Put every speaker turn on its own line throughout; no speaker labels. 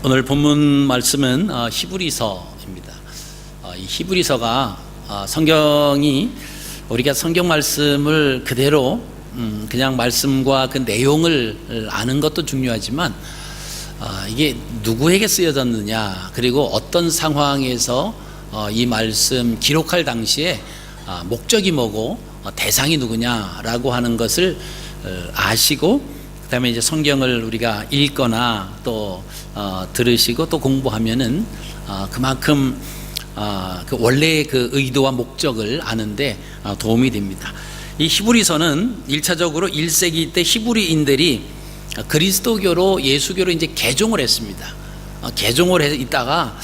오늘 본문 말씀은 히브리서입니다. 이 히브리서가 성경이 우리가 성경 말씀을 그대로 그냥 말씀과 그 내용을 아는 것도 중요하지만 이게 누구에게 쓰여졌느냐, 그리고 어떤 상황에서 이 말씀 기록할 당시에 목적이 뭐고 대상이 누구냐라고 하는 것을 아시고, 그다음에 이제 성경을 우리가 읽거나 또 들으시고 또 공부하면은 그만큼 그 원래의 그 의도와 목적을 아는데 도움이 됩니다. 이 히브리서는 1차적으로 1세기 때 히브리인들이 그리스도교로 예수교로 이제 개종을 했습니다. 개종을 해 있다가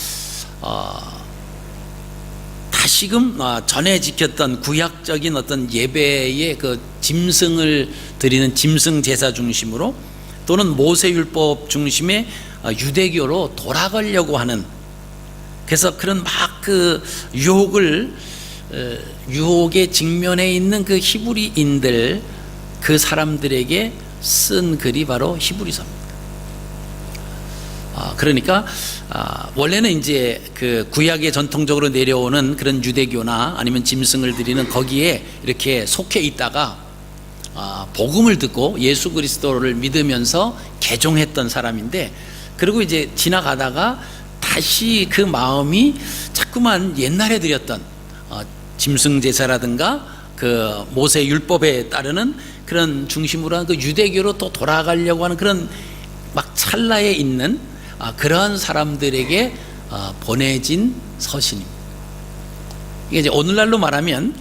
다시금 전에 지켰던 구약적인 어떤 예배의 그 짐승을 드리는 짐승 제사 중심으로, 또는 모세율법 중심의 유대교로 돌아가려고 하는, 그래서 그런 막 그 유혹에 직면해 있는 그 히브리인들, 그 사람들에게 쓴 글이 바로 히브리서입니다. 그러니까 원래는 이제 그 구약에 전통적으로 내려오는 그런 유대교나 아니면 짐승을 드리는 거기에 이렇게 속해 있다가 복음을 듣고 예수 그리스도를 믿으면서 개종했던 사람인데, 그리고 이제 지나가다가 다시 그 마음이 자꾸만 옛날에 드렸던 짐승 제사라든가 그 모세 율법에 따르는 그런 중심으로 한 그 유대교로 또 돌아가려고 하는 그런 막 찰나에 있는 그러한 사람들에게 보내진 서신입니다. 이게 이제 오늘날로 말하면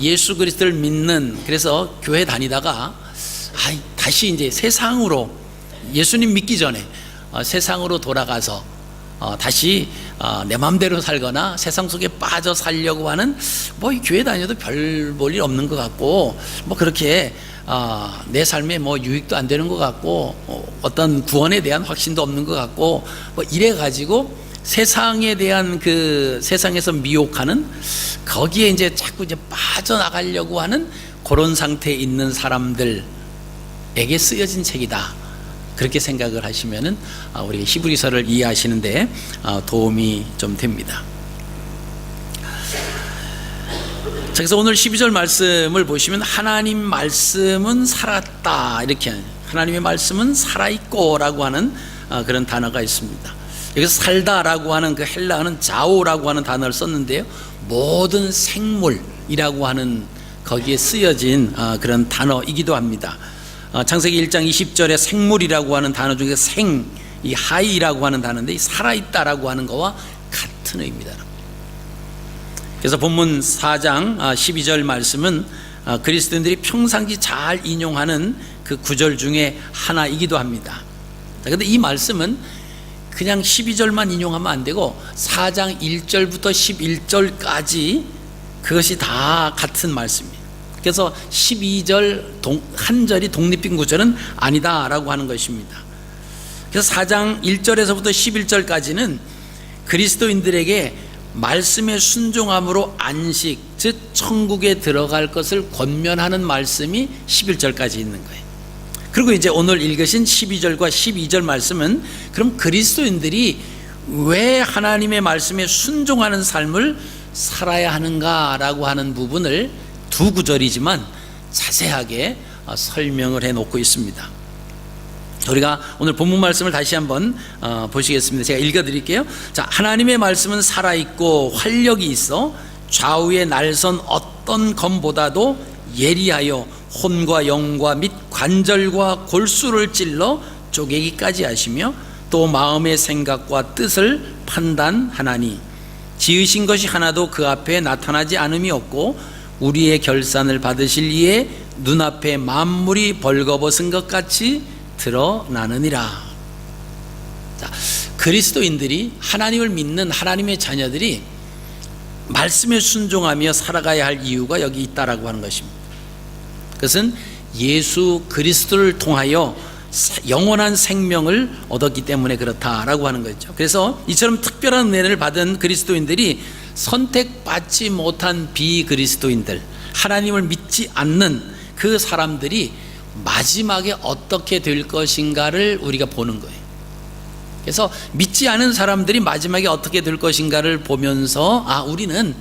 예수 그리스도를 믿는, 그래서 교회 다니다가 다시 이제 세상으로, 예수님 믿기 전에 세상으로 돌아가서 다시 내 마음대로 살거나 세상 속에 빠져 살려고 하는, 이 교회 다녀도 별 볼 일 없는 것 같고, 그렇게 내 삶에 유익도 안 되는 것 같고, 어떤 구원에 대한 확신도 없는 것 같고, 이래 가지고 세상에 대한 그 세상에서 미혹하는, 거기에 이제 자꾸 이제 빠져나가려고 하는 그런 상태에 있는 사람들에게 쓰여진 책이다, 그렇게 생각을 하시면은 우리 히브리서를 이해하시는데 도움이 좀 됩니다. 자, 그래서 오늘 12절 말씀을 보시면 하나님 말씀은 살았다, 이렇게, 하나님의 말씀은 살아있고 라고 하는 그런 단어가 있습니다. 여기서 살다라고 하는 그 헬라어는 자오라고 하는 단어를 썼는데요, 모든 생물이라고 하는 거기에 쓰여진 그런 단어이기도 합니다. 창세기 1장 20절에 생물이라고 하는 단어 중에 이 하이라고 하는 단어인데, 이 살아있다라고 하는 거와 같은 의미다. 그래서 본문 4장 12절 말씀은 그리스도인들이 평상시 잘 인용하는 그 구절 중에 하나이기도 합니다. 그런데 이 말씀은 그냥 12절만 인용하면 안 되고 4장 1절부터 11절까지 그것이 다 같은 말씀이에요. 그래서 12절 한 절이 독립된 구절은 아니다라고 하는 것입니다. 그래서 4장 1절에서부터 11절까지는 그리스도인들에게 말씀에 순종함으로 안식, 즉 천국에 들어갈 것을 권면하는 말씀이 11절까지 있는 거예요. 그리고 이제 오늘 읽으신 12절과 12절 말씀은 그럼 그리스도인들이 왜 하나님의 말씀에 순종하는 삶을 살아야 하는가라고 하는 부분을 두 구절이지만 자세하게 설명을 해놓고 있습니다. 우리가 오늘 본문 말씀을 다시 한번 보시겠습니다. 제가 읽어드릴게요. 자, 하나님의 말씀은 살아있고 활력이 있어 좌우의 날선 어떤 검보다도 예리하여 혼과 영과 및 관절과 골수를 찔러 쪼개기까지 하시며 또 마음의 생각과 뜻을 판단하나니 지으신 것이 하나도 그 앞에 나타나지 않음이 없고 우리의 결산을 받으실 이에 눈앞에 만물이 벌거벗은 것 같이 드러나느니라. 자, 그리스도인들이, 하나님을 믿는 하나님의 자녀들이 말씀에 순종하며 살아가야 할 이유가 여기 있다라고 하는 것입니다. 그것은 예수 그리스도를 통하여 영원한 생명을 얻었기 때문에 그렇다라고 하는 거죠. 그래서 이처럼 특별한 은혜를 받은 그리스도인들이 선택받지 못한 비그리스도인들, 하나님을 믿지 않는 그 사람들이 마지막에 어떻게 될 것인가를 우리가 보는 거예요. 그래서 믿지 않은 사람들이 마지막에 어떻게 될 것인가를 보면서 우리는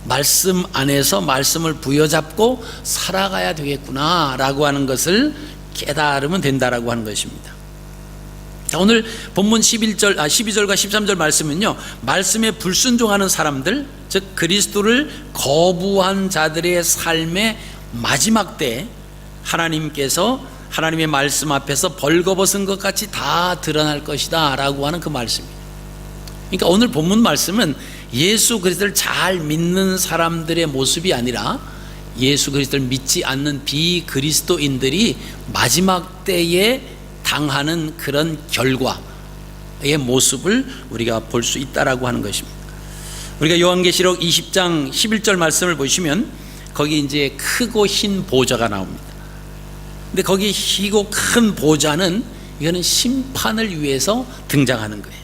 말씀 안에서 말씀을 부여잡고 살아가야 되겠구나 라고 하는 것을 깨달으면 된다라고 하는 것입니다. 자, 오늘 본문 12절과 13절 말씀은요, 말씀에 불순종하는 사람들, 즉 그리스도를 거부한 자들의 삶의 마지막 때 하나님께서 하나님의 말씀 앞에서 벌거벗은 것 같이 다 드러날 것이다 라고 하는 그 말씀입니다. 그러니까 오늘 본문 말씀은 예수 그리스도를 잘 믿는 사람들의 모습이 아니라 예수 그리스도를 믿지 않는 비그리스도인들이 마지막 때에 당하는 그런 결과의 모습을 우리가 볼 수 있다라고 하는 것입니다. 우리가 요한계시록 20장 11절 말씀을 보시면 거기 이제 크고 흰 보좌가 나옵니다. 근데 거기 희고 큰 보좌는 이거는 심판을 위해서 등장하는 거예요.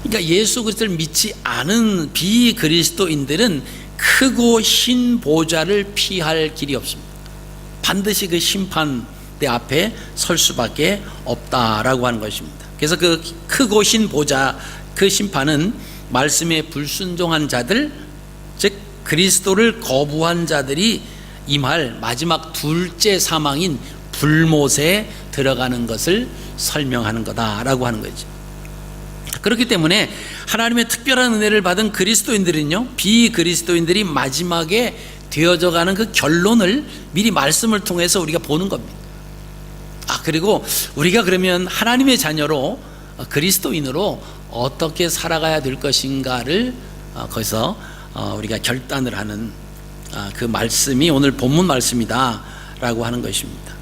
그러니까 예수 그리스도를 믿지 않은 비그리스도인들은 크고 흰 보좌를 피할 길이 없습니다. 반드시 그 심판대 앞에 설 수밖에 없다라고 하는 것입니다. 그래서 그 크고 흰 보좌, 그 심판은 말씀에 불순종한 자들, 즉 그리스도를 거부한 자들이 임할 마지막 둘째 사망인 불못에 들어가는 것을 설명하는 거다라고 하는 거죠. 그렇기 때문에 하나님의 특별한 은혜를 받은 그리스도인들은요, 비그리스도인들이 마지막에 되어져가는 그 결론을 미리 말씀을 통해서 우리가 보는 겁니다. 그리고 우리가 그러면 하나님의 자녀로 그리스도인으로 어떻게 살아가야 될 것인가를 거기서 우리가 결단을 하는 그 말씀이 오늘 본문 말씀이다 라고 하는 것입니다.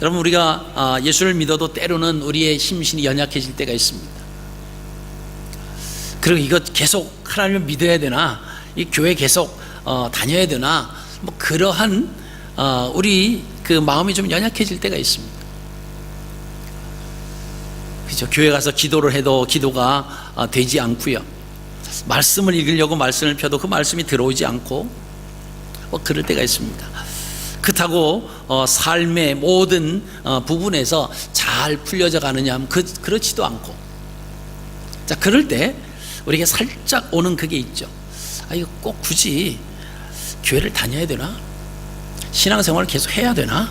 여러분, 우리가 예수를 믿어도 때로는 우리의 심신이 연약해질 때가 있습니다. 그리고 이거 계속 하나님을 믿어야 되나, 이 교회 계속 다녀야 되나, 뭐 그러한 우리 그 마음이 좀 연약해질 때가 있습니다. 그죠? 교회 가서 기도를 해도 기도가 되지 않고요, 말씀을 읽으려고 말씀을 펴도 그 말씀이 들어오지 않고 뭐 그럴 때가 있습니다. 그렇다고 삶의 모든 부분에서 잘 풀려져 가느냐 하면 그렇지도 않고, 자, 그럴 때 우리에게 살짝 오는 그게 있죠. 이거 꼭 굳이 교회를 다녀야 되나? 신앙생활을 계속 해야 되나?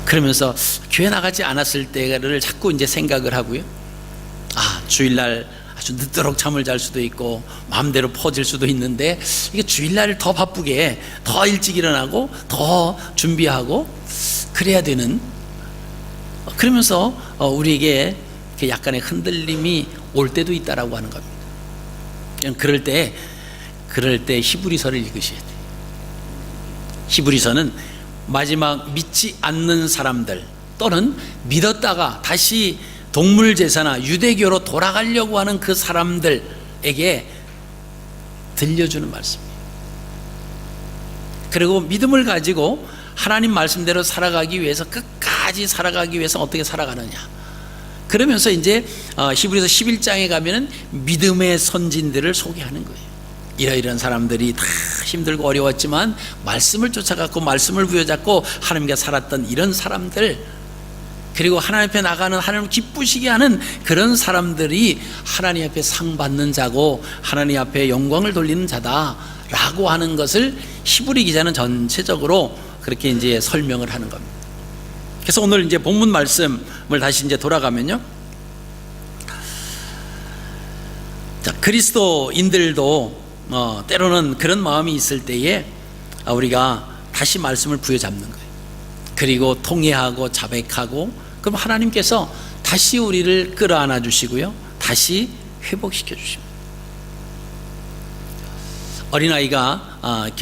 그러면서 교회 나가지 않았을 때를 자꾸 이제 생각을 하고요. 주일날 아주 늦도록 잠을 잘 수도 있고 마음대로 퍼질 수도 있는데, 이게 주일날 더 바쁘게 더 일찍 일어나고 더 준비하고 그래야 되는, 그러면서 우리에게 약간의 흔들림이 올 때도 있다라고 하는 겁니다. 그럴 때 히브리서를 읽으셔야 돼요. 히브리서는 마지막 믿지 않는 사람들, 또는 믿었다가 다시 동물 제사나 유대교로 돌아가려고 하는 그 사람들에게 들려주는 말씀이에요. 그리고 믿음을 가지고 하나님 말씀대로 살아가기 위해서, 끝까지 살아가기 위해서 어떻게 살아가느냐, 그러면서 이제 히브리서 11장에 가면은 믿음의 선진들을 소개하는 거예요. 이러이러한 사람들이 다 힘들고 어려웠지만 말씀을 쫓아갔고 말씀을 부여잡고 하나님과 살았던 이런 사람들, 그리고 하나님 앞에 나가는, 하나님을 기쁘시게 하는 그런 사람들이 하나님 앞에 상 받는 자고 하나님 앞에 영광을 돌리는 자다라고 하는 것을 히브리 기자는 전체적으로 그렇게 이제 설명을 하는 겁니다. 그래서 오늘 이제 본문 말씀을 다시 이제 돌아가면요, 자, 그리스도인들도 때로는 그런 마음이 있을 때에 우리가 다시 말씀을 부여잡는 거예요. 그리고 통회하고 자백하고, 그럼 하나님께서 다시 우리를 끌어안아 주시고요, 다시 회복시켜 주십니다.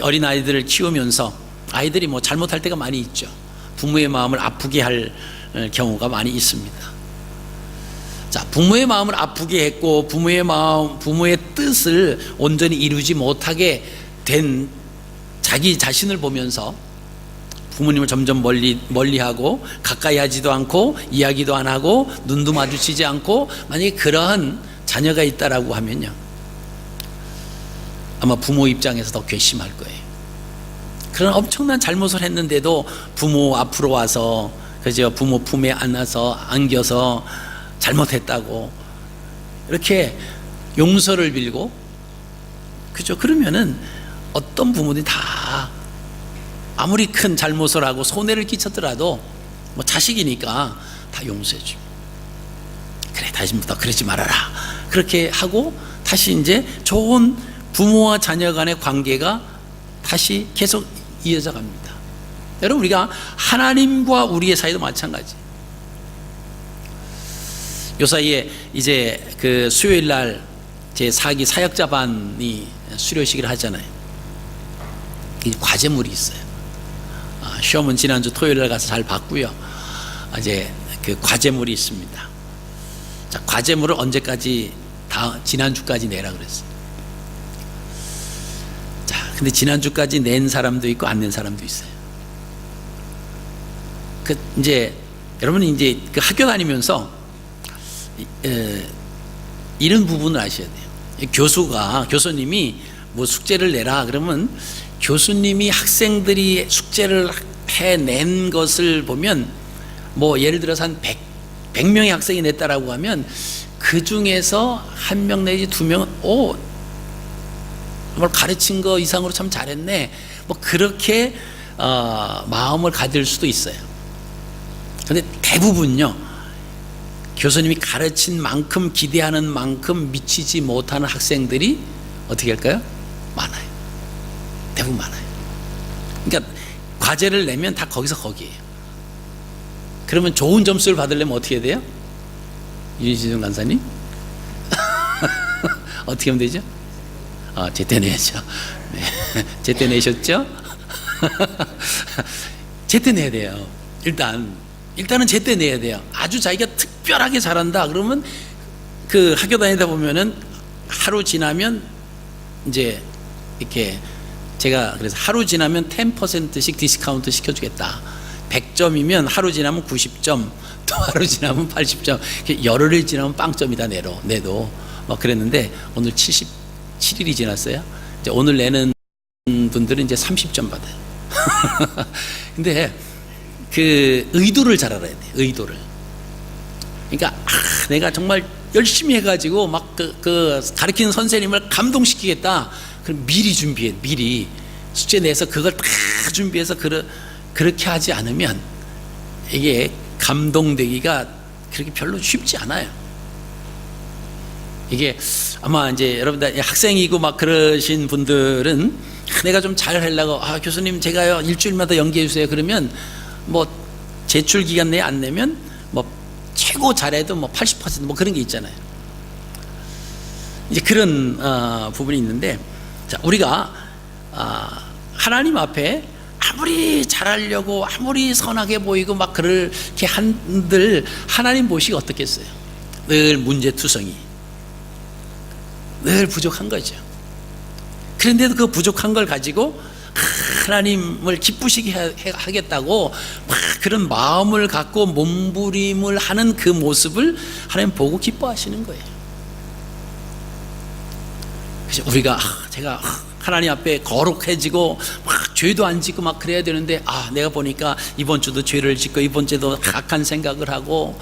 어린아이들을 키우면서 아이들이 뭐 잘못할 때가 많이 있죠. 부모의 마음을 아프게 할 경우가 많이 있습니다. 자, 부모의 마음을 아프게 했고 부모의 뜻을 온전히 이루지 못하게 된 자기 자신을 보면서 부모님을 점점 멀리하고 가까이 하지도 않고 이야기도 안 하고 눈도 마주치지 않고, 만약에 그러한 자녀가 있다라고 하면요, 아마 부모 입장에서 더 괘씸할 거예요. 그런 엄청난 잘못을 했는데도 부모 앞으로 와서, 그죠? 부모 품에 안아서 안겨서 잘못했다고 이렇게 용서를 빌고, 그죠? 그러면은 어떤 부모들이 다 아무리 큰 잘못을 하고 손해를 끼쳤더라도 뭐 자식이니까 다 용서해 줍니다. 그래, 다시부터 그러지 말아라. 그렇게 하고 다시 이제 좋은 부모와 자녀 간의 관계가 다시 계속 이어져 갑니다. 여러분, 우리가 하나님과 우리의 사이도 마찬가지. 요 사이에 이제 그 수요일 날 제 4기 사역자반이 수료식을 하잖아요. 이 과제물이 있어요. 시험은 지난주 토요일 날 가서 잘 봤고요. 이제 그 과제물이 있습니다. 자, 과제물을 언제까지? 지난주까지 내라 그랬어요. 자, 근데 지난주까지 낸 사람도 있고 안 낸 사람도 있어요. 그 이제 여러분이 이제 그 학교 다니면서 이런 부분을 아셔야 돼요. 교수님이 뭐 숙제를 내라 그러면 교수님이 학생들이 숙제를 해낸 것을 보면, 뭐 예를 들어서 한 100명의 학생이 냈다라고 하면 그 중에서 1명 내지 2명은 정말 가르친 거 이상으로 참 잘했네, 뭐 그렇게 마음을 가질 수도 있어요. 근데 대부분요, 교수님이 가르친 만큼, 기대하는 만큼 미치지 못하는 학생들이 어떻게 할까요? 많아요. 대부분 많아요. 그러니까 과제를 내면 다 거기에요. 그러면 좋은 점수를 받으려면 어떻게 해야 돼요? 윤시정 간사님? 어떻게 하면 되죠? 제때 내야죠. 네. 제때 내셨죠? 제때 내야 돼요. 일단은 제때 내야 돼요. 아주 자기가 특별하게 잘한다 그러면 그 학교 다니다 보면은 하루 지나면 이제 이렇게, 제가 그래서 하루 지나면 10%씩 디스카운트 시켜주겠다. 100점이면 하루 지나면 90점, 또 하루 지나면 80점, 열흘 지나면 빵점이다 내도 막 그랬는데, 오늘 77일이 지났어요. 이제 오늘 내는 분들은 이제 30점 받아요. 근데 그 의도를 잘 알아야 돼. 의도를. 그러니까 내가 정말 열심히 해가지고 막 그 가르치는 선생님을 감동시키겠다. 그럼 미리 준비해. 미리 숙제 내서 그걸 다 준비해서 그렇게 하지 않으면 이게 감동되기가 그렇게 별로 쉽지 않아요. 이게 아마 이제 여러분들 학생이고 막 그러신 분들은 내가 좀 잘 하려고, 교수님 제가요 일주일마다 연기해 주세요. 그러면 뭐 제출 기간 내에 안 내면 뭐 최고 잘해도 뭐 80% 뭐 그런 게 있잖아요. 이제 그런 부분이 있는데, 자, 우리가 하나님 앞에 아무리 잘하려고 아무리 선하게 보이고 막 그렇게 한들 하나님 보시기 어떻겠어요? 늘 문제투성이, 늘 부족한 거죠. 그런데도 그 부족한 걸 가지고 하나님을 기쁘시게 하겠다고 막 그런 마음을 갖고 몸부림을 하는 그 모습을 하나님 보고 기뻐하시는 거예요. 그래서 우리가 제가 하나님 앞에 거룩해지고 막 죄도 안 짓고 막 그래야 되는데, 내가 보니까 이번 주도 죄를 짓고 이번 주도 악한 생각을 하고,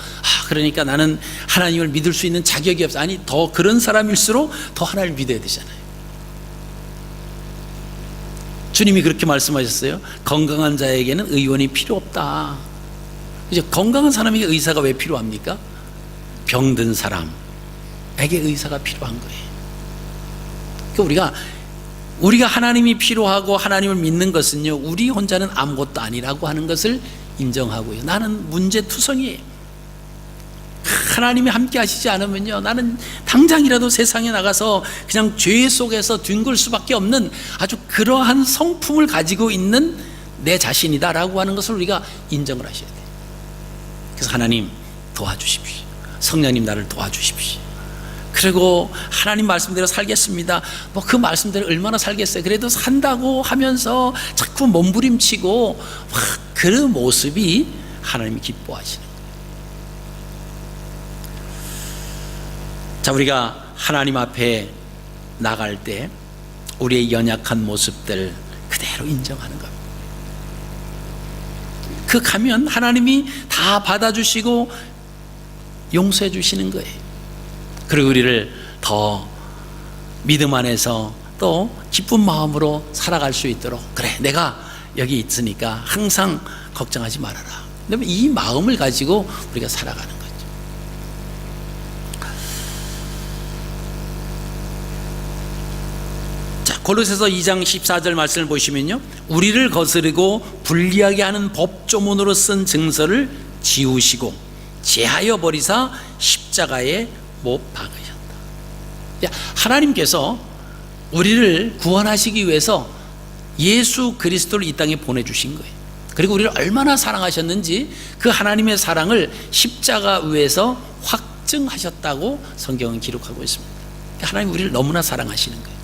그러니까 나는 하나님을 믿을 수 있는 자격이 없어. 아니, 더 그런 사람일수록 더 하나님을 믿어야 되잖아요. 주님이 그렇게 말씀하셨어요. 건강한 자에게는 의원이 필요 없다. 이제 건강한 사람에게 의사가 왜 필요합니까? 병든 사람에게 의사가 필요한 거예요. 그러니까 우리가 하나님이 필요하고 하나님을 믿는 것은요, 우리 혼자는 아무것도 아니라고 하는 것을 인정하고요. 나는 문제투성이에요. 하나님이 함께 하시지 않으면요, 나는 당장이라도 세상에 나가서 그냥 죄 속에서 뒹굴 수밖에 없는 아주 그러한 성품을 가지고 있는 내 자신이다라고 하는 것을 우리가 인정을 하셔야 돼요. 그래서 하나님 도와주십시오. 성령님 나를 도와주십시오. 그리고 하나님 말씀대로 살겠습니다. 뭐 그 말씀대로 얼마나 살겠어요. 그래도 산다고 하면서 자꾸 몸부림치고 그 모습이 하나님이 기뻐하시는 거예요. 자, 우리가 하나님 앞에 나갈 때 우리의 연약한 모습들 그대로 인정하는 겁니다. 그 가면 하나님이 다 받아주시고 용서해 주시는 거예요. 그리고 우리를 더 믿음 안에서 또 기쁜 마음으로 살아갈 수 있도록, 그래 내가 여기 있으니까 항상 걱정하지 말아라. 그러면 이 마음을 가지고 우리가 살아가는 거죠. 자, 골로새서 2장 14절 말씀을 보시면요, 우리를 거스르고 불리하게 하는 법조문으로 쓴 증서를 지우시고 제하여 버리사 십자가에 못 박으셨다. 하나님께서 우리를 구원하시기 위해서 예수 그리스도를 이 땅에 보내주신 거예요. 그리고 우리를 얼마나 사랑하셨는지 그 하나님의 사랑을 십자가 위에서 확증하셨다고 성경은 기록하고 있습니다. 하나님 우리를 너무나 사랑하시는 거예요.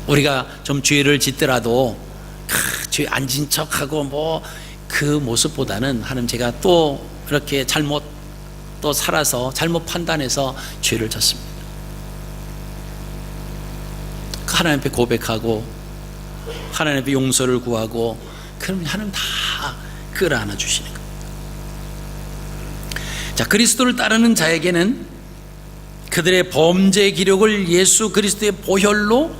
우리가 좀 죄를 짓더라도 죄 안 진 척하고 뭐 그 모습보다는, 하나님 제가 또 이렇게 잘못 또 살아서 잘못 판단해서 죄를 졌습니다. 하나님 앞에 고백하고 하나님 앞에 용서를 구하고, 그러면 하나님 다 끌어안아 주시는 겁니다. 자, 그리스도를 따르는 자에게는 그들의 범죄 기록을 예수 그리스도의 보혈로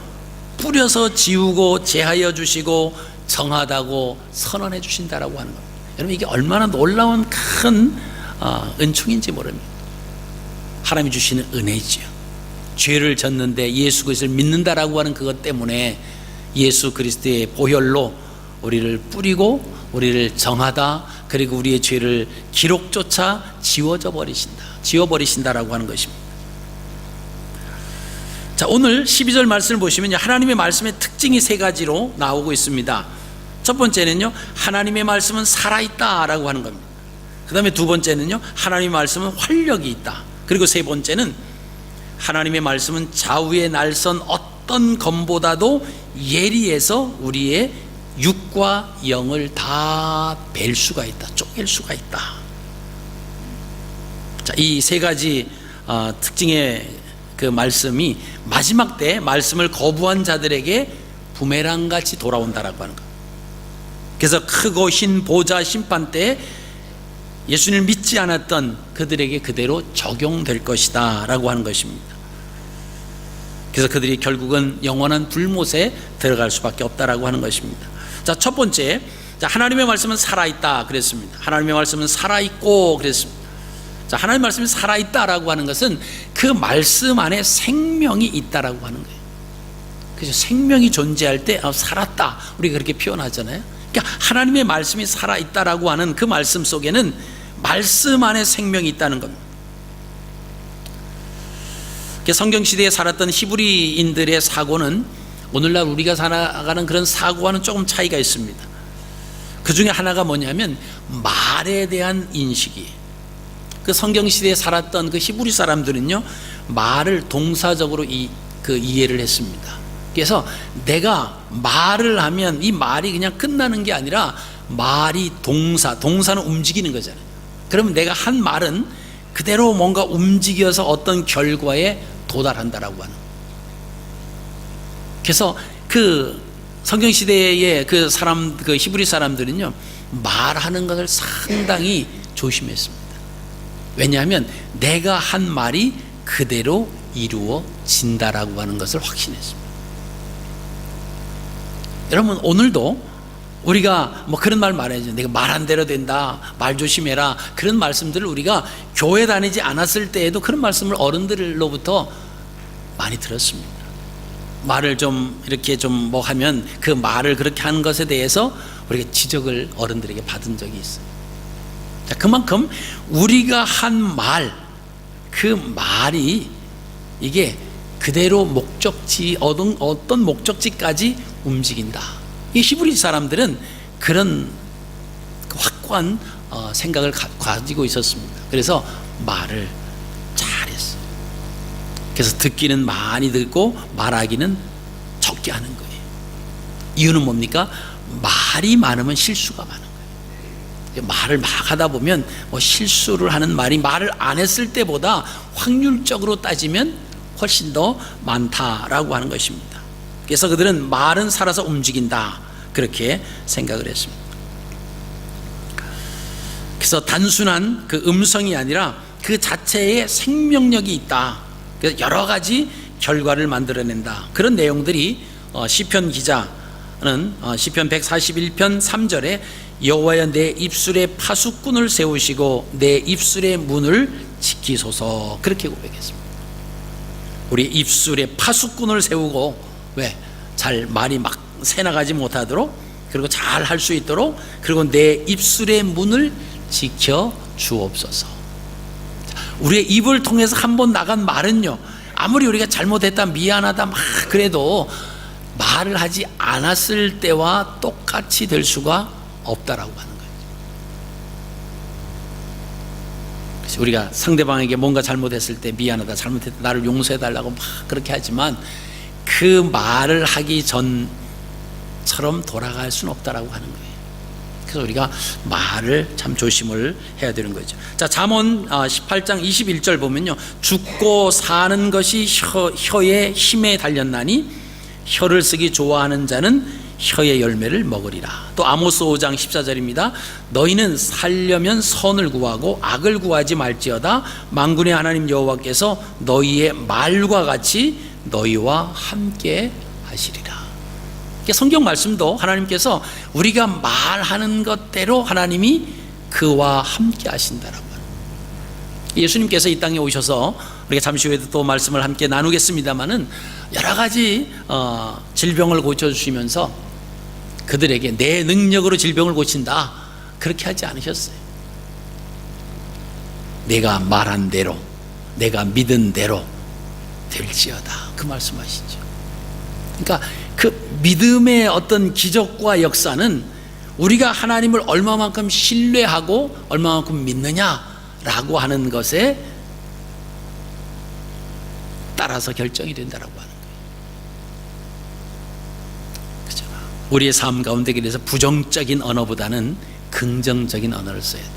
뿌려서 지우고 제하여 주시고 정하다고 선언해 주신다라고 하는 겁니다. 여러분, 이게 얼마나 놀라운 큰 은총인지 모릅니다. 하나님이 주시는 은혜지요. 죄를 졌는데 예수 그리스도를 믿는다라고 하는 그것 때문에 예수 그리스도의 보혈로 우리를 뿌리고 우리를 정하다, 그리고 우리의 죄를 기록조차 지워버리신다라고 하는 것입니다. 자, 오늘 12절 말씀을 보시면 하나님의 말씀의 특징이 세 가지로 나오고 있습니다. 첫 번째는요, 하나님의 말씀은 살아있다라고 하는 겁니다. 그 다음에 두 번째는요, 하나님의 말씀은 활력이 있다. 그리고 세 번째는 하나님의 말씀은 좌우의 날선 어떤 검보다도 예리해서 우리의 육과 영을 다 벨 수가 있다, 쪼갤 수가 있다. 자, 이 세 가지 특징의 그 말씀이 마지막 때 말씀을 거부한 자들에게 부메랑같이 돌아온다라고 하는 것. 그래서 크고 흰 보좌 심판 때 예수님을 믿지 않았던 그들에게 그대로 적용될 것이다 라고 하는 것입니다. 그래서 그들이 결국은 영원한 불못에 들어갈 수밖에 없다라고 하는 것입니다. 자, 첫 번째, 하나님의 말씀은 살아있다 그랬습니다. 하나님의 말씀은 살아있고 그랬습니다. 자, 하나님의 말씀이 살아있다라고 하는 것은 그 말씀 안에 생명이 있다라고 하는 거예요. 그래서 생명이 존재할 때 살았다, 우리가 그렇게 표현하잖아요. 그러니까 하나님의 말씀이 살아있다라고 하는 그 말씀 속에는 말씀 안에 생명이 있다는 겁니다. 성경시대에 살았던 히브리인들의 사고는 오늘날 우리가 살아가는 그런 사고와는 조금 차이가 있습니다. 그 중에 하나가 뭐냐면 말에 대한 인식이에요. 그 성경시대에 살았던 그 히브리 사람들은요, 말을 동사적으로 이해를 했습니다. 그래서 내가 말을 하면 이 말이 그냥 끝나는 게 아니라 말이 동사는 움직이는 거잖아요. 그러면 내가 한 말은 그대로 뭔가 움직여서 어떤 결과에 도달한다라고 하는. 그래서 그 성경시대의 그 히브리 사람들은요, 말하는 것을 상당히 조심했습니다. 왜냐하면 내가 한 말이 그대로 이루어진다라고 하는 것을 확신했습니다. 여러분, 오늘도 우리가 뭐 그런 말 말해야죠. 내가 말한 대로 된다, 말 조심해라, 그런 말씀들을 우리가 교회 다니지 않았을 때에도 그런 말씀을 어른들로부터 많이 들었습니다. 말을 좀 이렇게 좀 뭐 하면 그 말을 그렇게 하는 것에 대해서 우리가 지적을 어른들에게 받은 적이 있어요. 자, 그만큼 우리가 한 말, 그 말이 이게 그대로 어떤 목적지까지 움직인다. 이 히브리 사람들은 그런 확고한 생각을 가지고 있었습니다. 그래서 말을 잘했어요. 그래서 듣기는 많이 듣고 말하기는 적게 하는 거예요. 이유는 뭡니까? 말이 많으면 실수가 많은 거예요. 말을 막 하다 보면 실수를 하는 말이 말을 안 했을 때보다 확률적으로 따지면 훨씬 더 많다라고 하는 것입니다. 그래서 그들은 말은 살아서 움직인다, 그렇게 생각을 했습니다. 그래서 단순한 그 음성이 아니라 그 자체에 생명력이 있다. 그래서 여러 가지 결과를 만들어낸다. 그런 내용들이 시편 기자는 시편 141편 3절에 여호와여 내 입술에 파수꾼을 세우시고 내 입술의 문을 지키소서, 그렇게 고백했습니다. 우리 입술에 파수꾼을 세우고, 왜? 잘 말이 막 새나가지 못하도록, 그리고 잘 할 수 있도록, 그리고 내 입술의 문을 지켜 주옵소서. 우리의 입을 통해서 한번 나간 말은요, 아무리 우리가 잘못했다, 미안하다 막 그래도 말을 하지 않았을 때와 똑같이 될 수가 없다라고 하는 거예요. 그래서 우리가 상대방에게 뭔가 잘못했을 때 미안하다, 잘못했다, 나를 용서해달라고 막 그렇게 하지만 그 말을 하기 전처럼 돌아갈 수는 없다라고 하는 거예요. 그래서 우리가 말을 참 조심을 해야 되는 거죠. 자, 잠언 18장 21절 보면요, 죽고 사는 것이 혀의 힘에 달렸나니 혀를 쓰기 좋아하는 자는 혀의 열매를 먹으리라. 또 아모스 5장 14절입니다. 너희는 살려면 선을 구하고 악을 구하지 말지어다. 만군의 하나님 여호와께서 너희의 말과 같이 너희와 함께 하시리라. 성경 말씀도 하나님께서 우리가 말하는 것대로 하나님이 그와 함께 하신다라고 합니다. 예수님께서 이 땅에 오셔서 우리가 잠시 후에도 또 말씀을 함께 나누겠습니다마는 여러 가지 질병을 고쳐주시면서 그들에게 내 능력으로 질병을 고친다, 그렇게 하지 않으셨어요. 내가 말한 대로, 내가 믿은 대로 될지어다, 그 말씀하시죠. 그러니까 그 믿음의 어떤 기적과 역사는 우리가 하나님을 얼마만큼 신뢰하고 얼마만큼 믿느냐라고 하는 것에 따라서 결정이 된다라고 하는 거예요. 그죠? 우리의 삶 가운데 그래서 부정적인 언어보다는 긍정적인 언어를 써야 돼요.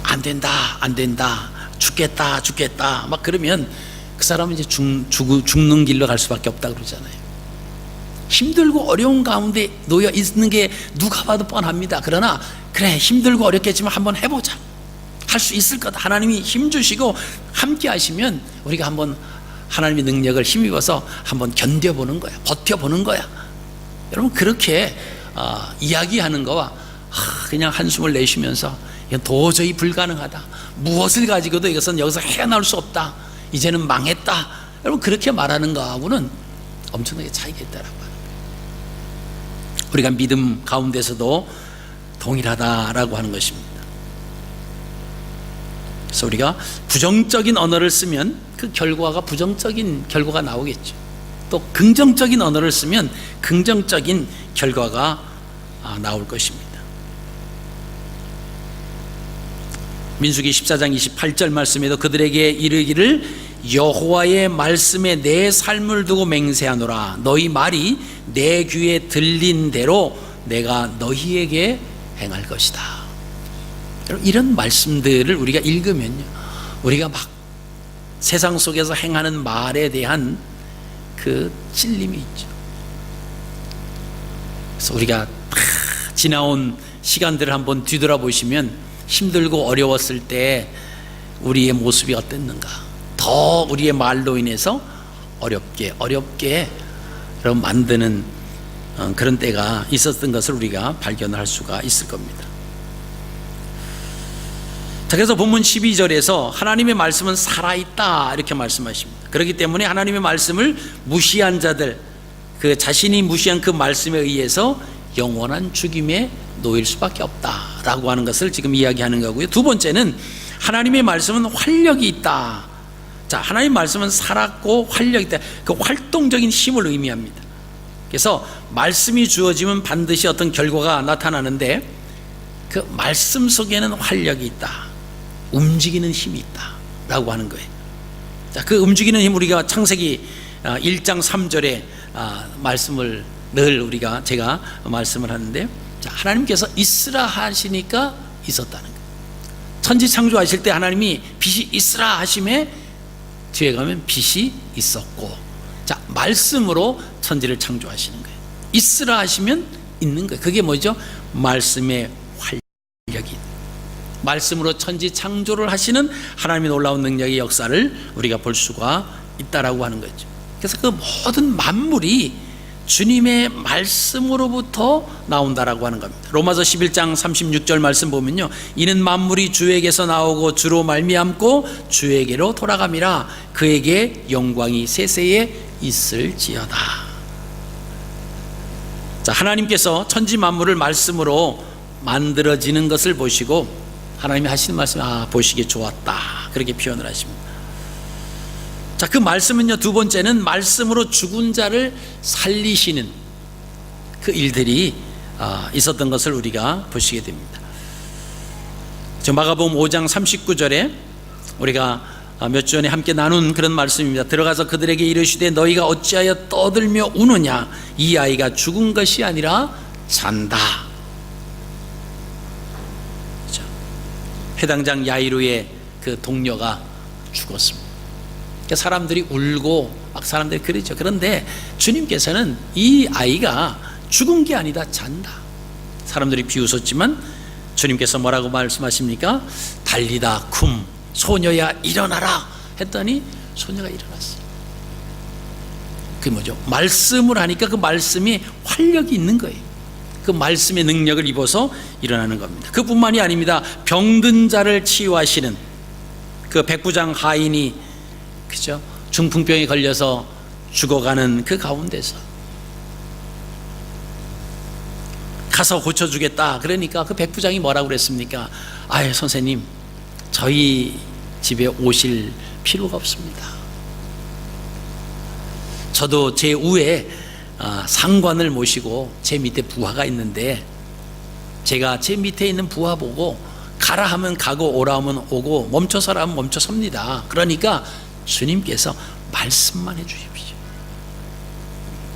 안 된다, 안 된다, 죽겠다, 죽겠다 막 그러면 그 사람은 이제 죽는 길로 갈 수밖에 없다 그러잖아요. 힘들고 어려운 가운데 놓여 있는 게 누가 봐도 뻔합니다. 그러나 그래, 힘들고 어렵겠지만 한번 해보자, 할 수 있을 거다, 하나님이 힘 주시고 함께 하시면 우리가 한번 하나님의 능력을 힘입어서 한번 견뎌보는 거야, 버텨보는 거야. 여러분, 그렇게 이야기하는 거와 그냥 한숨을 내쉬면서 이건 도저히 불가능하다, 무엇을 가지고도 이것은 여기서 헤어나올 수 없다, 이제는 망했다, 여러분 그렇게 말하는 거하고는 엄청나게 차이가 있다라고 하는 거예요. 우리가 믿음 가운데서도 동일하다라고 하는 것입니다. 그래서 우리가 부정적인 언어를 쓰면 그 결과가 부정적인 결과가 나오겠죠. 또 긍정적인 언어를 쓰면 긍정적인 결과가 나올 것입니다. 민수기 14장 28절 말씀에도 그들에게 이르기를 여호와의 말씀에 내 삶을 두고 맹세하노라. 너희 말이 내 귀에 들린 대로 내가 너희에게 행할 것이다. 이런 말씀들을 우리가 읽으면요, 우리가 막 세상 속에서 행하는 말에 대한 그 찔림이 있죠. 그래서 우리가 다 지나온 시간들을 한번 뒤돌아보시면 힘들고 어려웠을 때 우리의 모습이 어땠는가, 더 우리의 말로 인해서 어렵게 만드는 그런 때가 있었던 것을 우리가 발견할 수가 있을 겁니다. 자, 그래서 본문 12절에서 하나님의 말씀은 살아있다 이렇게 말씀하십니다. 그렇기 때문에 하나님의 말씀을 무시한 자들, 그 자신이 무시한 그 말씀에 의해서 영원한 죽임에 놓일 수밖에 없다라고 하는 것을 지금 이야기하는 거고요. 두 번째는 하나님의 말씀은 활력이 있다. 자, 하나님의 말씀은 살았고 활력이 있다. 그 활동적인 힘을 의미합니다. 그래서 말씀이 주어지면 반드시 어떤 결과가 나타나는데 그 말씀 속에는 활력이 있다, 움직이는 힘이 있다라고 하는 거예요. 자, 그 움직이는 힘, 우리가 창세기 1장 3절에 말씀을 늘 제가 말씀을 하는데, 자, 하나님께서 있으라 하시니까 있었다는 거예요. 천지 창조하실 때 하나님이 빛이 있으라 하심에 뒤에 가면 빛이 있었고, 자, 말씀으로 천지를 창조하시는 거예요. 있으라 하시면 있는 거예요. 그게 뭐죠? 말씀의 활력. 능력이, 말씀으로 천지 창조를 하시는 하나님의 놀라운 능력의 역사를 우리가 볼 수가 있다라고 하는 거죠. 그래서 그 모든 만물이 주님의 말씀으로부터 나온다라고 하는 겁니다. 로마서 11장 36절 말씀 보면요, 이는 만물이 주에게서 나오고 주로 말미암고 주에게로 돌아감이라 그에게 영광이 세세에 있을지어다. 자, 하나님께서 천지 만물을 말씀으로 만들어지는 것을 보시고 하나님이 하시는 말씀, 보시기에 좋았다, 그렇게 표현을 하십니다. 자, 그 말씀은요, 두 번째는 말씀으로 죽은 자를 살리시는 그 일들이 있었던 것을 우리가 보시게 됩니다. 마가복음 5장 39절에 우리가 몇 주 전에 함께 나눈 그런 말씀입니다. 들어가서 그들에게 이르시되 너희가 어찌하여 떠들며 우느냐, 이 아이가 죽은 것이 아니라 잔다. 그렇죠? 회당장 야이로의 그 동료가 죽었습니다. 사람들이 울고 막 사람들이 그러죠. 그런데 주님께서는 이 아이가 죽은 게 아니다, 잔다. 사람들이 비웃었지만 주님께서 뭐라고 말씀하십니까? 달리다 쿰, 소녀야 일어나라 했더니 소녀가 일어났어요. 그게 뭐죠? 말씀을 하니까 그 말씀이 활력이 있는 거예요. 그 말씀의 능력을 입어서 일어나는 겁니다. 그뿐만이 아닙니다. 병든 자를 치유하시는 그 백부장 하인이, 그죠? 중풍병에 걸려서 죽어가는 그 가운데서 가서 고쳐주겠다 그러니까 그 백부장이 뭐라고 그랬습니까? 아유, 선생님, 저희 집에 오실 필요가 없습니다. 저도 제 위에 상관을 모시고 제 밑에 부하가 있는데 제가 제 밑에 있는 부하 보고 가라 하면 가고 오라 하면 오고 멈춰서라 하면 멈춰섭니다. 그러니까 주님께서 말씀만 해주십시오.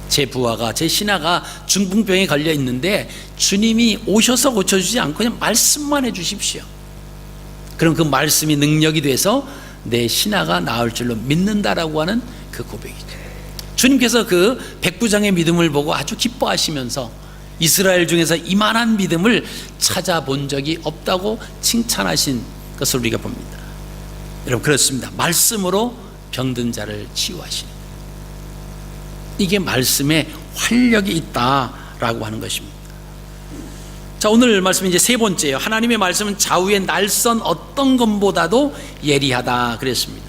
제 부하가, 제 신하가 중풍병에 걸려 있는데 주님이 오셔서 고쳐주지 않고 그냥 말씀만 해주십시오. 그럼 그 말씀이 능력이 돼서 내 신하가 나을 줄로 믿는다라고 하는 그 고백이죠. 주님께서 그 백부장의 믿음을 보고 아주 기뻐하시면서 이스라엘 중에서 이만한 믿음을 찾아본 적이 없다고 칭찬하신 것을 우리가 봅니다. 여러분, 그렇습니다. 말씀으로 병든 자를 치유하시는, 이게 말씀에 활력이 있다라고 하는 것입니다. 자, 오늘 말씀은 이제 세 번째예요. 하나님의 말씀은 좌우의 날선 어떤 검보다도 예리하다 그랬습니다.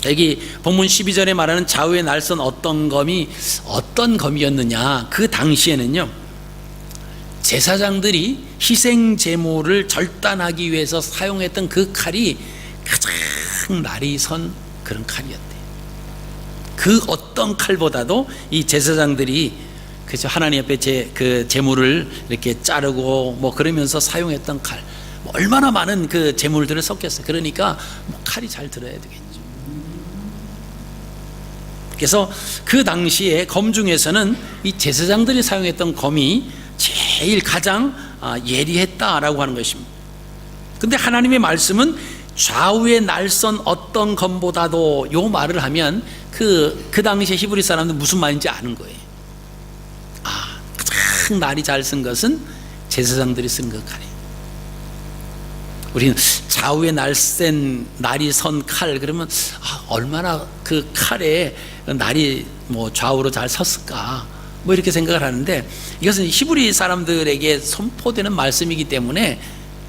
여기 본문 12절에 말하는 좌우의 날선 어떤 검이 어떤 검이었느냐, 그 당시에는요, 제사장들이 희생 제물을 절단하기 위해서 사용했던 그 칼이 가장 날이 선 그런 칼이었대요. 그 어떤 칼보다도 이 제사장들이, 그죠, 하나님 앞에 그 제물을 이렇게 자르고 뭐 그러면서 사용했던 칼, 뭐 얼마나 많은 그 제물들을 섞였어요. 그러니까 뭐 칼이 잘 들어야 되겠죠. 그래서 그 당시에 검 중에서는 이 제사장들이 사용했던 검이 제일 가장 예리했다라고 하는 것입니다. 근데 하나님의 말씀은 좌우의 날선 어떤 검보다도, 요 말을 하면 그 당시에 히브리 사람들 무슨 말인지 아는 거예요. 가장 날이 잘 쓴 것은 제사장들이 쓴 그 칼이에요. 우리는 좌우에 날이 선 칼 그러면 얼마나 그 칼에 날이 뭐 좌우로 잘 섰을까, 뭐 이렇게 생각을 하는데, 이것은 히브리 사람들에게 선포되는 말씀이기 때문에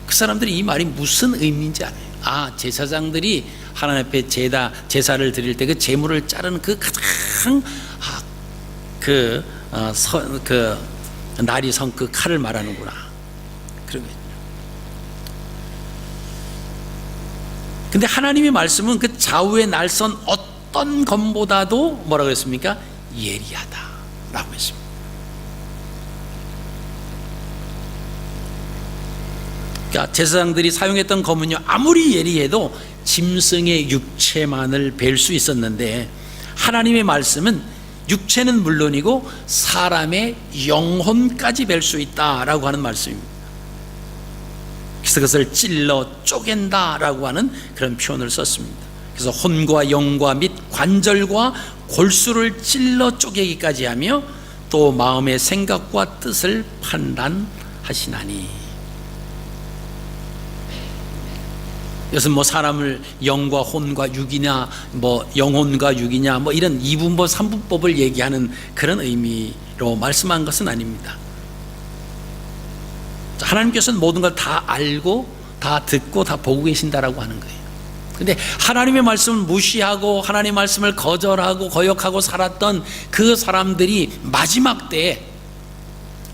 그 사람들이 이 말이 무슨 의미인지 알아요. 제사장들이 하나님 앞에 제사를 드릴 때 그 제물을 자르는 그 가장 날이 선 그 칼을 말하는구나. 그러겠죠. 근데 하나님의 말씀은 그 좌우의 날선 어떤 검보다도 뭐라고 했습니까? 예리하다라고 했습니다. 그러니까 제사장들이 사용했던 검은요, 아무리 예리해도 짐승의 육체만을 벨 수 있었는데 하나님의 말씀은 육체는 물론이고 사람의 영혼까지 벨 수 있다라고 하는 말씀입니다. 그래서 그것을 찔러 쪼갠다라고 하는 그런 표현을 썼습니다. 그래서 혼과 영과 및 관절과 골수를 찔러 쪼개기까지 하며 또 마음의 생각과 뜻을 판단하시나니. 이것은 뭐 사람을 영과 혼과 육이냐, 뭐 영혼과 육이냐, 뭐 이런 이분법 삼분법을 얘기하는 그런 의미로 말씀한 것은 아닙니다. 하나님께서는 모든 걸 다 알고 다 듣고 다 보고 계신다라고 하는 거예요. 근데 하나님의 말씀을 무시하고 하나님의 말씀을 거절하고 거역하고 살았던 그 사람들이 마지막 때에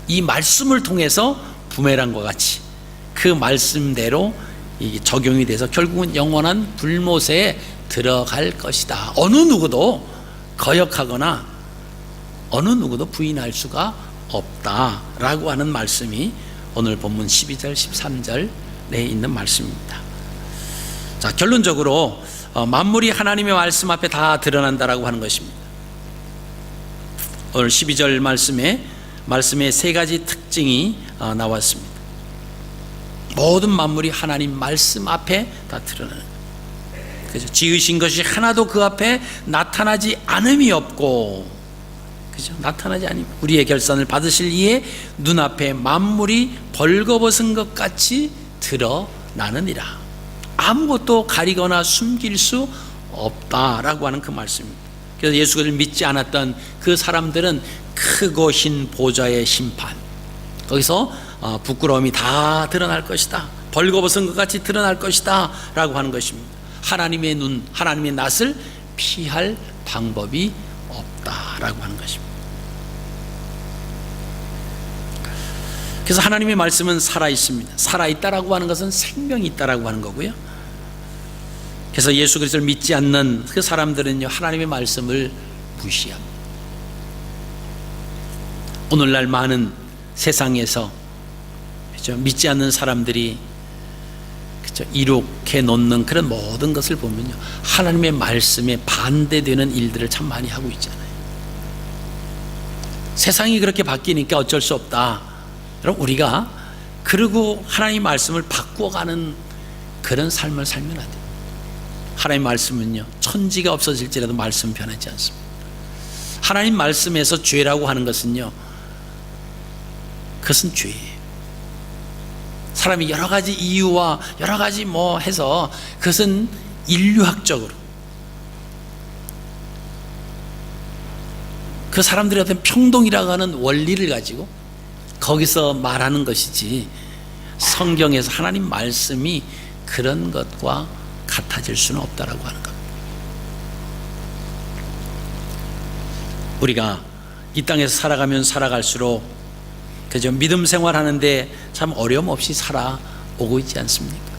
이 말씀을 통해서 부메랑과 같이 그 말씀대로 적용이 돼서 결국은 영원한 불못에 들어갈 것이다. 어느 누구도 거역하거나 어느 누구도 부인할 수가 없다라고 하는 말씀이 오늘 본문 12절 13절에 있는 말씀입니다. 자, 결론적으로 만물이 하나님의 말씀 앞에 다 드러난다라고 하는 것입니다. 오늘 12절 말씀에 세 가지 특징이 나왔습니다. 모든 만물이 하나님 말씀 앞에 다 드러나는 거예요. 그죠? 지으신 것이 하나도 그 앞에 나타나지 않음이 없고, 그죠? 나타나지 않음. 우리의 결산을 받으실 이에 눈앞에 만물이 벌거벗은 것 같이 드러나느니라. 아무것도 가리거나 숨길 수 없다라고 하는 그 말씀입니다. 그래서 예수를 믿지 않았던 그 사람들은 크고 흰 보좌의 심판, 거기서 부끄러움이 다 드러날 것이다, 벌거벗은 것 같이 드러날 것이다 라고 하는 것입니다. 하나님의 눈, 하나님의 낯을 피할 방법이 없다라고 하는 것입니다. 그래서 하나님의 말씀은 살아있습니다. 살아있다라고 하는 것은 생명이 있다라고 하는 거고요. 그래서 예수 그리스도를 믿지 않는 그 사람들은요, 하나님의 말씀을 무시합니다. 오늘날 많은 세상에서, 그렇죠? 믿지 않는 사람들이, 그렇죠? 이룩해 놓는 그런 모든 것을 보면요, 하나님의 말씀에 반대되는 일들을 참 많이 하고 있잖아요. 세상이 그렇게 바뀌니까 어쩔 수 없다. 여러분, 우리가 그러고 하나님의 말씀을 바꾸어가는 그런 삶을 살면 안 돼요. 하나님의 말씀은요, 천지가 없어질지라도 말씀은 변하지 않습니다. 하나님 말씀에서 죄라고 하는 것은요, 그것은 죄예요. 사람이 여러 가지 이유와 여러 가지 뭐 해서 그것은 인류학적으로 그 사람들이 어떤 평등이라고 하는 원리를 가지고 거기서 말하는 것이지, 성경에서 하나님 말씀이 그런 것과 같아질 수는 없다라고 하는 겁니다. 우리가 이 땅에서 살아가면 살아갈수록, 그죠? 믿음 생활하는데 참 어려움 없이 살아오고 있지 않습니까?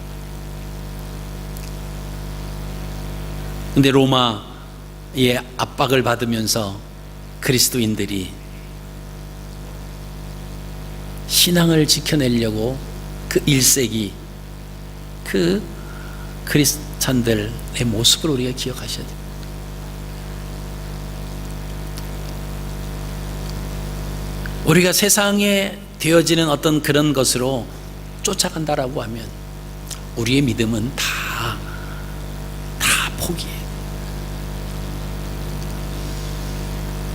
근데 로마의 압박을 받으면서 그리스도인들이 신앙을 지켜내려고 그 1세기 그 크리스찬들의 모습을 우리가 기억하셔야 됩니다. 우리가 세상에 되어지는 어떤 그런 것으로 쫓아간다라고 하면 우리의 믿음은 다 포기해요.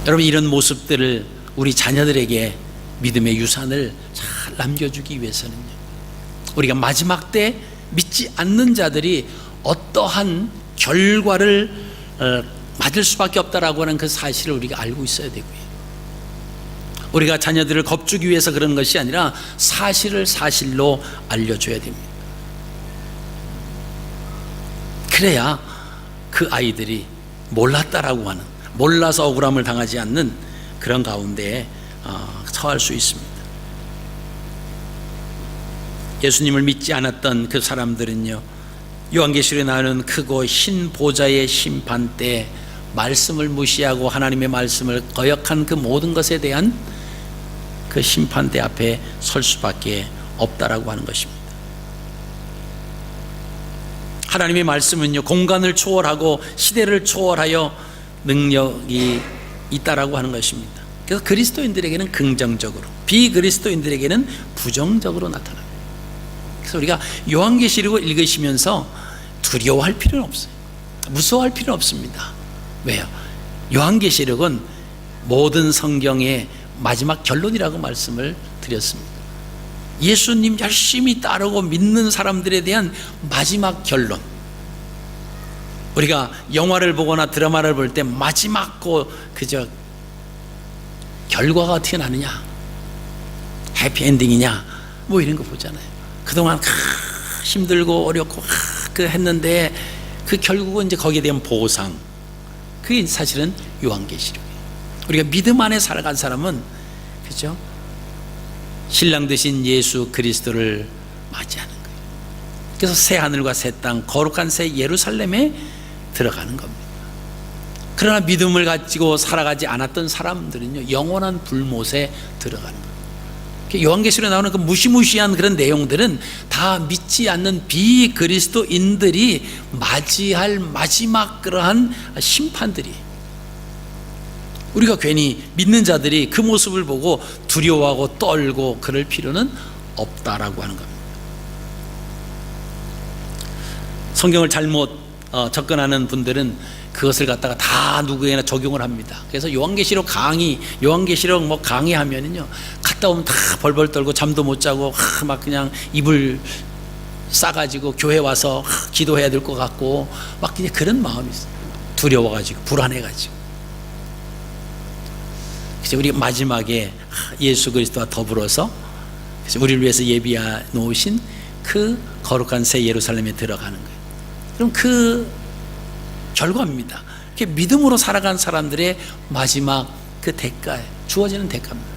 여러분, 이런 모습들을 우리 자녀들에게 믿음의 유산을 잘 남겨주기 위해서는요, 우리가 마지막 때 믿지 않는 자들이 어떠한 결과를 맞을 수밖에 없다라고 하는 그 사실을 우리가 알고 있어야 되고요. 우리가 자녀들을 겁주기 위해서 그런 것이 아니라 사실을 사실로 알려줘야 됩니다. 그래야 그 아이들이 몰랐다라고 하는, 몰라서 억울함을 당하지 않는 그런 가운데에 처할 수 있습니다. 예수님을 믿지 않았던 그 사람들은요, 요한계시록에 나오는 크고 흰 보좌의 심판 때 말씀을 무시하고 하나님의 말씀을 거역한 그 모든 것에 대한 그 심판대 앞에 설 수밖에 없다라고 하는 것입니다. 하나님의 말씀은요, 공간을 초월하고 시대를 초월하여 능력이 있다라고 하는 것입니다. 그래서 그리스도인들에게는 긍정적으로, 비그리스도인들에게는 부정적으로 나타납니다. 그래서 우리가 요한계시록을 읽으시면서 두려워할 필요는 없어요. 무서워할 필요는 없습니다. 왜요? 요한계시록은 모든 성경의 마지막 결론이라고 말씀을 드렸습니다. 예수님 열심히 따르고 믿는 사람들에 대한 마지막 결론. 우리가 영화를 보거나 드라마를 볼 때 마지막 그저 결과가 어떻게 나느냐, 해피엔딩이냐 뭐 이런 거 보잖아요. 그동안 힘들고 어렵고 했는데 그 결국은 이제 거기에 대한 보상, 그게 사실은 요한계시록이에요. 우리가 믿음 안에 살아간 사람은 그죠? 신랑 되신 예수 그리스도를 맞이하는 거예요. 그래서 새 하늘과 새 땅, 거룩한 새 예루살렘에 들어가는 겁니다. 그러나 믿음을 가지고 살아가지 않았던 사람들은요, 영원한 불못에 들어가는 거예요. 요한계시록에 나오는 그 무시무시한 그런 내용들은 다 믿지 않는 비그리스도인들이 맞이할 마지막 그러한 심판들이에요. 우리가 괜히 믿는 자들이 그 모습을 보고 두려워하고 떨고 그럴 필요는 없다라고 하는 겁니다. 성경을 잘못 접근하는 분들은 그것을 갖다가 다 누구에나 적용을 합니다. 그래서 요한계시록 강의하면은요, 갔다 오면 다 벌벌 떨고 잠도 못 자고 막 그냥 이불 싸가지고 교회 와서 기도해야 될 것 같고 막 그냥 그런 마음이 있어요. 두려워가지고 불안해가지고. 그래서 우리 마지막에 예수 그리스도와 더불어서 우리를 위해서 예비해 놓으신 그 거룩한 새 예루살렘에 들어가는 거예요. 그럼 그 결과입니다. 믿음으로 살아간 사람들의 마지막 그 대가에 주어지는 대가입니다.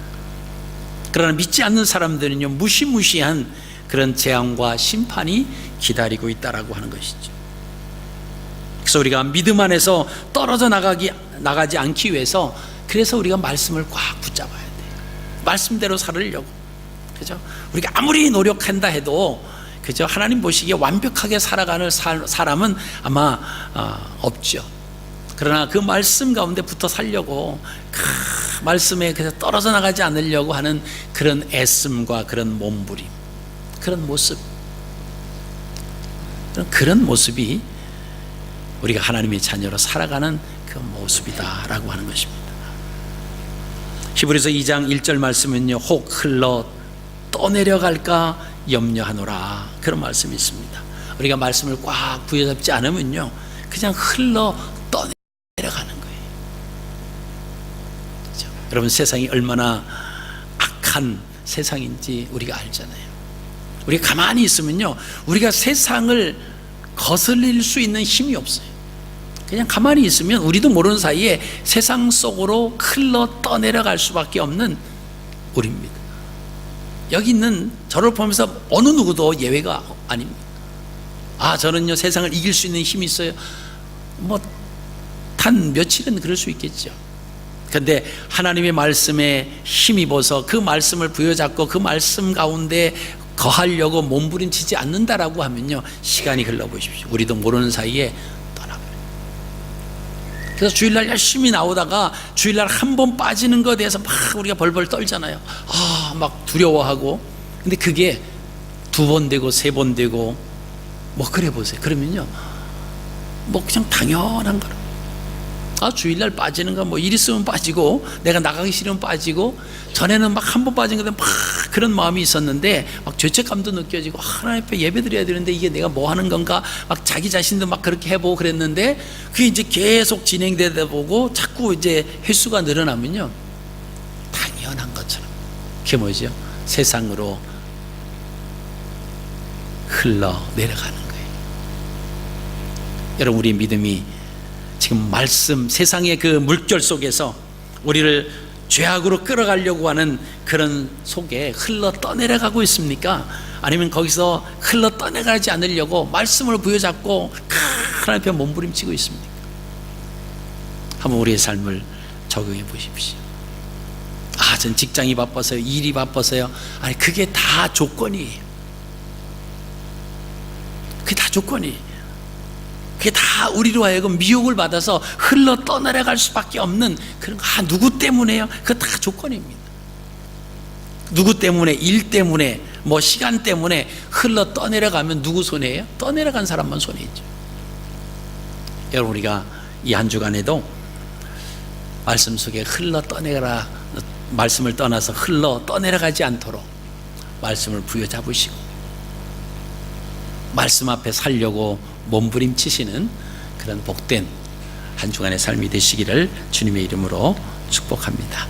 그러나 믿지 않는 사람들은요, 무시무시한 그런 재앙과 심판이 기다리고 있다라고 하는 것이죠. 그래서 우리가 믿음 안에서 떨어져 나가지 않기 위해서, 그래서 우리가 말씀을 꽉 붙잡아야 돼요. 말씀대로 살으려고. 그죠? 우리가 아무리 노력한다 해도 그죠? 하나님 보시기에 완벽하게 살아가는 사람은 아마 없죠. 그러나 그 말씀 가운데 붙어 살려고, 말씀에 떨어져 나가지 않으려고 하는 그런 애씀과 그런 몸부림, 그런 모습, 그런 모습이 우리가 하나님의 자녀로 살아가는 그 모습이다라고 하는 것입니다. 히브리서 2장 1절 말씀은요, 혹 흘러 떠내려갈까 염려하노라, 그런 말씀이 있습니다. 우리가 말씀을 꽉 부여잡지 않으면요, 그냥 흘러 떠내려가는 거예요. 그렇죠? 여러분, 세상이 얼마나 악한 세상인지 우리가 알잖아요. 우리가 가만히 있으면요, 우리가 세상을 거슬릴 수 있는 힘이 없어요. 그냥 가만히 있으면 우리도 모르는 사이에 세상 속으로 흘러 떠내려갈 수밖에 없는 우리입니다. 여기 있는 저를 보면서 어느 누구도 예외가 아닙니다. 저는요, 세상을 이길 수 있는 힘이 있어요. 단 며칠은 그럴 수 있겠죠. 그런데 하나님의 말씀에 힘입어서 그 말씀을 부여잡고 그 말씀 가운데 거하려고 몸부림치지 않는다라고 하면요, 시간이 흘러보십시오. 우리도 모르는 사이에 떠나버려요. 그래서 주일날 열심히 나오다가 주일날 한 번 빠지는 것에 대해서 막 우리가 벌벌 떨잖아요. 막 두려워하고. 근데 그게 2번 되고 3번 되고 그래 보세요. 그러면요, 그냥 당연한 거라. 주일날 빠지는 거 일 있으면 빠지고, 내가 나가기 싫으면 빠지고, 전에는 막 한 번 빠진 건데 막 그런 마음이 있었는데 막 죄책감도 느껴지고, 하나님 앞에 예배 드려야 되는데 이게 내가 뭐 하는 건가, 막 자기 자신도 막 그렇게 해보고 그랬는데, 그게 이제 계속 진행되다 보고 자꾸 이제 횟수가 늘어나면요, 당연한 것처럼 그게 뭐죠? 세상으로 흘러 내려가는 거예요. 여러분, 우리 믿음이 지금 말씀, 세상의 그 물결 속에서 우리를 죄악으로 끌어가려고 하는 그런 속에 흘러 떠내려가고 있습니까? 아니면 거기서 흘러 떠내가지 않으려고 말씀을 부여잡고 하나님 앞에 몸부림치고 있습니까? 한번 우리의 삶을 적용해 보십시오. 전 직장이 바빠서요, 일이 바빠서요. 그게 다 조건이에요. 그게 다 조건이에요. 그게 다 우리로 하여금 미혹을 받아서 흘러 떠내려갈 수밖에 없는 그런 거. 누구 때문에요? 그거 다 조건입니다. 누구 때문에, 일 때문에, 시간 때문에 흘러 떠내려가면 누구 손해예요? 떠내려간 사람만 손해죠. 여러분, 우리가 이 한 주간에도 말씀 속에 흘러 떠내라, 말씀을 떠나서 흘러 떠내려가지 않도록 말씀을 부여잡으시고 말씀 앞에 살려고 몸부림치시는 그런 복된 한 주간의 삶이 되시기를 주님의 이름으로 축복합니다.